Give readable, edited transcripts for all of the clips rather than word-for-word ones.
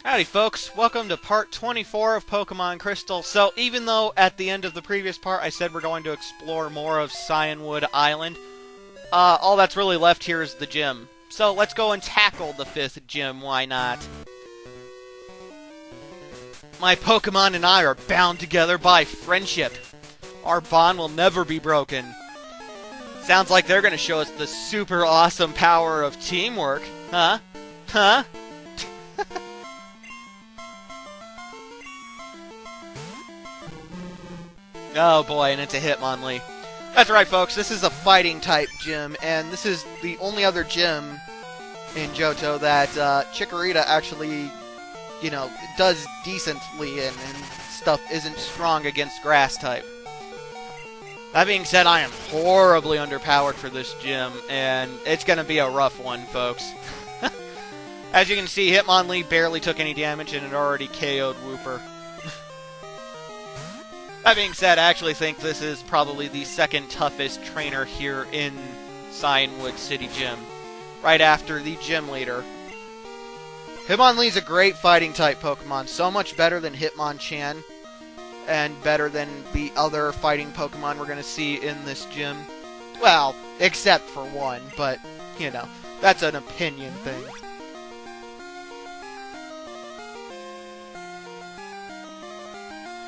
Howdy folks, welcome to part 24 of Pokemon Crystal. So even though at the end of the previous part I said we're going to explore more of Cianwood Island, all that's really left here is the gym. So let's go and tackle the 5th gym, why not? My Pokemon and I are bound together by friendship. Our bond will never be broken. Sounds like they're going to show us the super awesome power of teamwork, huh? Huh? Oh boy, and it's a Hitmonlee. That's right, folks, this is a fighting-type gym, and this is the only other gym in Johto that Chikorita actually, you know, does decently in, and stuff isn't strong against Grass-type. That being said, I am horribly underpowered for this gym, and it's going to be a rough one, folks. As you can see, Hitmonlee barely took any damage, and it already KO'd Wooper. That being said, I actually think this is probably the second toughest trainer here in Cianwood City Gym, right after the gym leader. Hitmonlee's a great fighting-type Pokemon, so much better than Hitmonchan, and better than the other fighting Pokemon we're going to see in this gym. Well, except for one, but, you know, that's an opinion thing.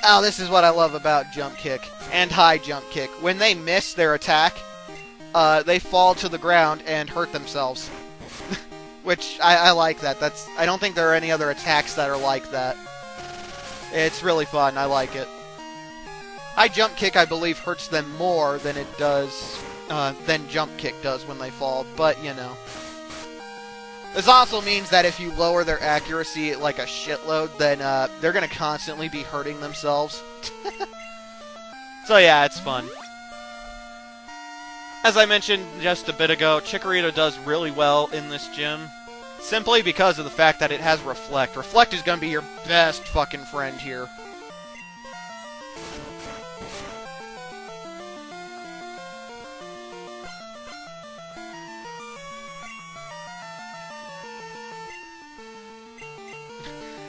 Oh, this is what I love about Jump Kick and High Jump Kick. When they miss their attack, they fall to the ground and hurt themselves. Which, I like that. I don't think there are any other attacks that are like that. It's really fun. I like it. High Jump Kick, I believe, hurts them more than it does, than Jump Kick does when they fall, but, you know. This also means that if you lower their accuracy like a shitload, then they're going to constantly be hurting themselves. So yeah, it's fun. As I mentioned just a bit ago, Chikorita does really well in this gym, simply because of the fact that it has Reflect. Reflect is going to be your best fucking friend here.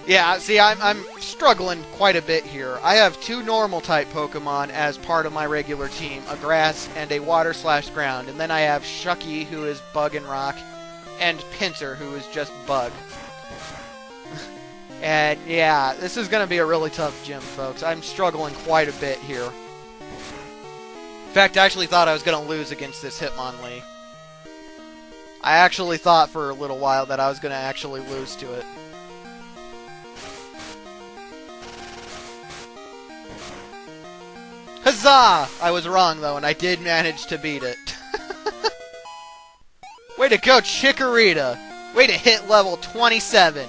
Yeah, see, I'm struggling quite a bit here. I have two normal-type Pokemon as part of my regular team, a Grass and a Water/Ground, and then I have Shucky, who is Bug and Rock, and Pinsir, who is just Bug. And yeah, this is going to be a really tough gym, folks. I'm struggling quite a bit here. In fact, I actually thought I was going to lose against this Hitmonlee. I actually thought for a little while that I was going to actually lose to it. Huzzah! I was wrong, though, and I did manage to beat it. Way to go, Chikorita! Way to hit level 27!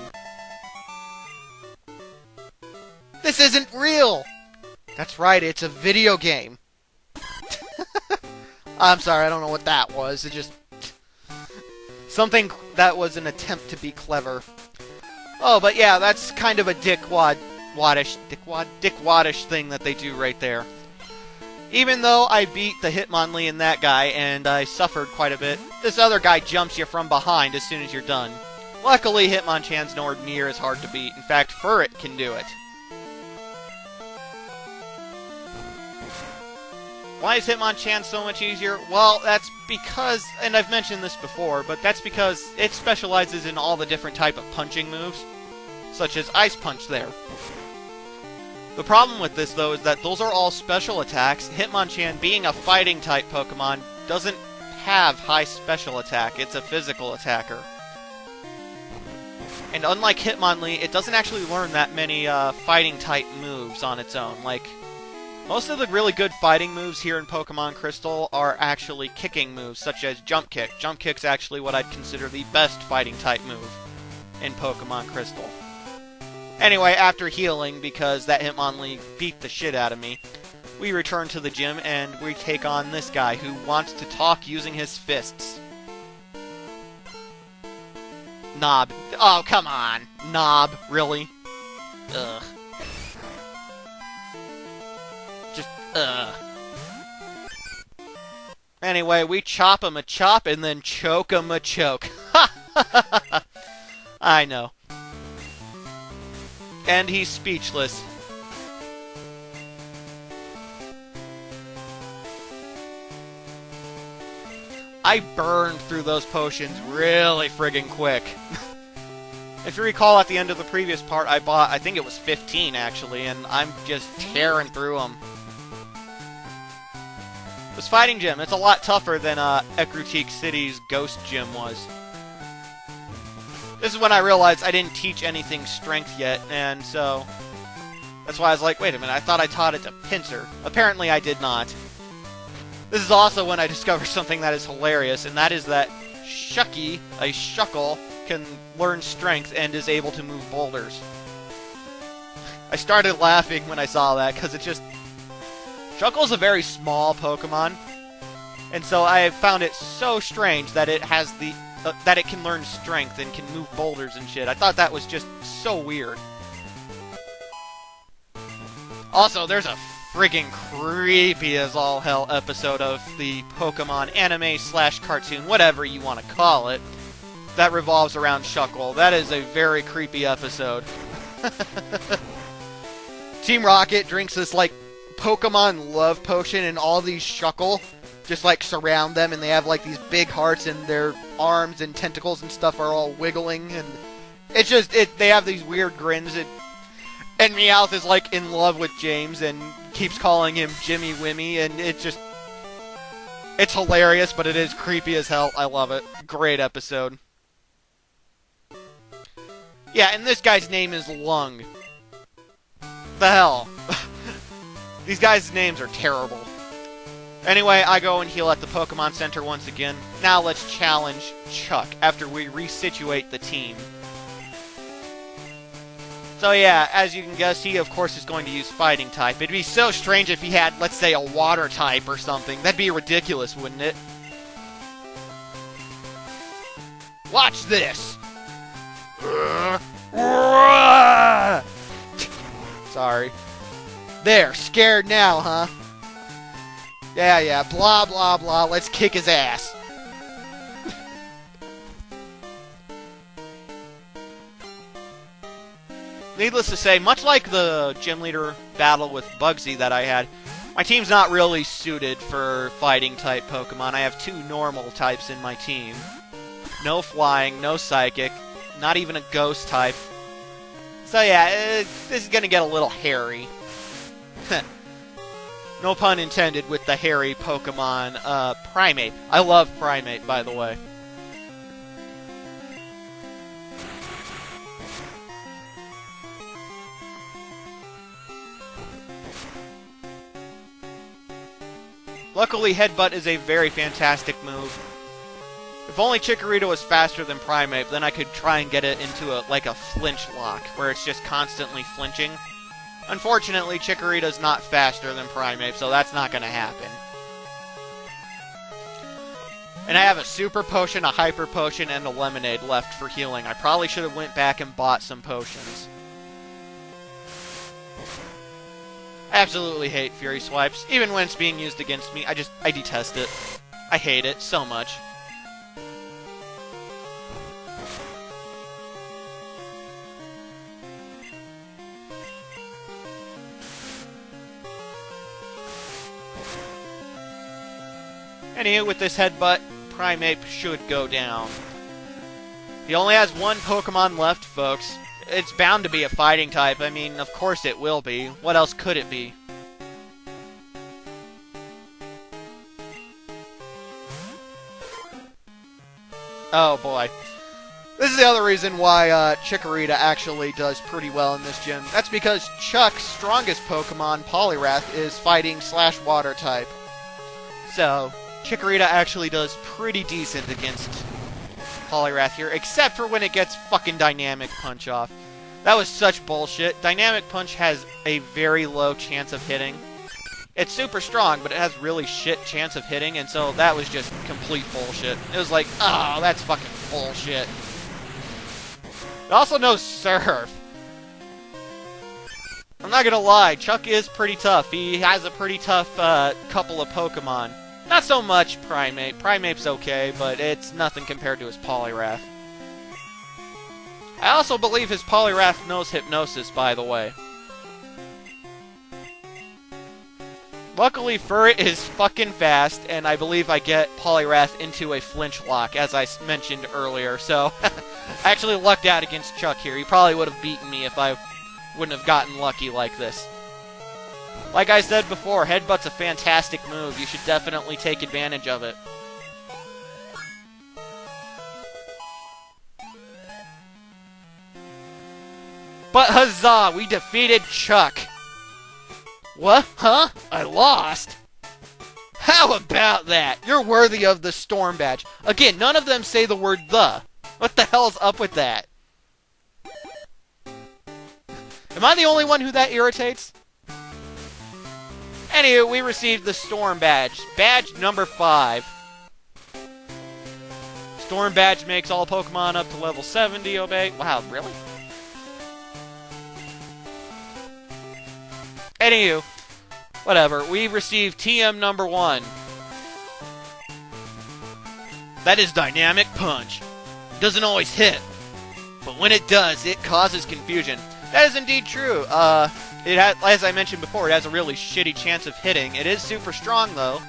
This isn't real! That's right, it's a video game. I'm sorry, I don't know what that was. It just... something that was an attempt to be clever. Oh, but yeah, that's kind of a dickwaddish thing that they do right there. Even though I beat the Hitmonlee and that guy, and I suffered quite a bit, this other guy jumps you from behind as soon as you're done. Luckily, Hitmonchan's nowhere near as hard to beat. In fact, Furret can do it. Why is Hitmonchan so much easier? Well, that's because, and I've mentioned this before, but that's because it specializes in all the different type of punching moves, such as Ice Punch there. The problem with this, though, is that those are all special attacks. Hitmonchan, being a fighting-type Pokemon, doesn't have high special attack. It's a physical attacker. And unlike Hitmonlee, it doesn't actually learn that many fighting-type moves on its own. Like, most of the really good fighting moves here in Pokemon Crystal are actually kicking moves, such as Jump Kick. Jump Kick's actually what I'd consider the best fighting-type move in Pokemon Crystal. Anyway, after healing, because that Hitmonlee beat the shit out of me, we return to the gym and we take on this guy who wants to talk using his fists. Knob. Oh, come on. Knob, really? Ugh. Just, ugh. Anyway, we chop him a chop and then choke him a choke. Ha! I know. And he's speechless. I burned through those potions really friggin' quick. If you recall, at the end of the previous part, I bought, I think it was 15, actually, and I'm just tearing through them. This fighting gym, it's a lot tougher than Ekrutik City's ghost gym was. This is when I realized I didn't teach anything strength yet, and so... That's why I was like, wait a minute, I thought I taught it to Pincer. Apparently I did not. This is also when I discovered something that is hilarious, and that is that Shucky, a Shuckle, can learn strength and is able to move boulders. I started laughing when I saw that, because it just... Shuckle's a very small Pokemon, and so I found it so strange that it has the... that it can learn strength and can move boulders and shit. I thought that was just so weird. Also, there's a friggin' creepy as all hell episode of the Pokemon anime/cartoon, whatever you want to call it, that revolves around Shuckle. That is a very creepy episode. Team Rocket drinks this, like, Pokemon love potion, and all these Shuckle just, like, surround them, and they have, like, these big hearts, and their arms and tentacles and stuff are all wiggling, and it's just, they have these weird grins, and Meowth is, like, in love with James, and keeps calling him Jimmy Wimmy, and it's hilarious, but it is creepy as hell. I love it. Great episode. Yeah, and this guy's name is Lung. The hell? These guys' names are terrible. Anyway, I go and heal at the Pokemon Center once again. Now let's challenge Chuck after we resituate the team. So yeah, as you can guess, he of course is going to use Fighting type. It'd be so strange if he had, let's say, a Water type or something. That'd be ridiculous, wouldn't it? Watch this! Sorry. There, scared now, huh? Yeah, blah, blah, blah, let's kick his ass. Needless to say, much like the gym leader battle with Bugsy that I had, my team's not really suited for fighting type Pokemon. I have 2 normal types in my team. No flying, no psychic, not even a ghost type. So yeah, this is gonna get a little hairy. No pun intended with the hairy Pokemon, Primate. I love Primate, by the way. Luckily, Headbutt is a very fantastic move. If only Chikorita was faster than Primate, then I could try and get it into a flinch lock, where it's just constantly flinching. Unfortunately, Chikorita's not faster than Primate, so that's not going to happen. And I have a Super Potion, a Hyper Potion, and a Lemonade left for healing. I probably should have went back and bought some potions. I absolutely hate Fury Swipes. Even when it's being used against me, I detest it. I hate it so much. Anywho, with this Headbutt, Primate should go down. He only has 1 Pokemon left, folks. It's bound to be a fighting type. I mean, of course it will be. What else could it be? Oh boy. This is the other reason why Chikorita actually does pretty well in this gym. That's because Chuck's strongest Pokemon, Poliwrath, is fighting/water type. So, Chikorita actually does pretty decent against Poliwrath here, except for when it gets fucking Dynamic Punch off. That was such bullshit. Dynamic Punch has a very low chance of hitting. It's super strong, but it has really shit chance of hitting, and so that was just complete bullshit. It was like, oh, that's fucking bullshit. It also knows Surf. I'm not gonna lie, Chuck is pretty tough. He has a pretty tough couple of Pokemon. Not so much Primate. Primate's okay, but it's nothing compared to his Poliwrath. I also believe his Poliwrath knows Hypnosis, by the way. Luckily, Furret is fucking fast, and I believe I get Poliwrath into a flinch lock, as I mentioned earlier, so I actually lucked out against Chuck here. He probably would have beaten me if I wouldn't have gotten lucky like this. Like I said before, Headbutt's a fantastic move. You should definitely take advantage of it. But huzzah, we defeated Chuck. What? Huh? I lost? How about that? You're worthy of the Storm Badge. Again, none of them say the word the. What the hell's up with that? Am I the only one who that irritates? Anywho, we received the Storm Badge. Badge number 5. Storm Badge makes all Pokemon up to level 70 obey. Wow, really? Anywho, whatever. We received TM number 1. That is Dynamic Punch. Doesn't always hit, but when it does, it causes confusion. That is indeed true. It has, as I mentioned before, it has a really shitty chance of hitting. It is super strong, though,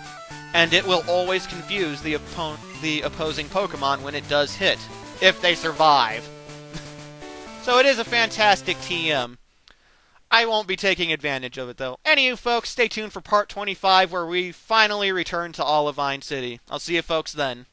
and it will always confuse the opposing Pokemon when it does hit, if they survive. So it is a fantastic TM. I won't be taking advantage of it, though. Anywho, folks, stay tuned for part 25, where we finally return to Olivine City. I'll see you folks then.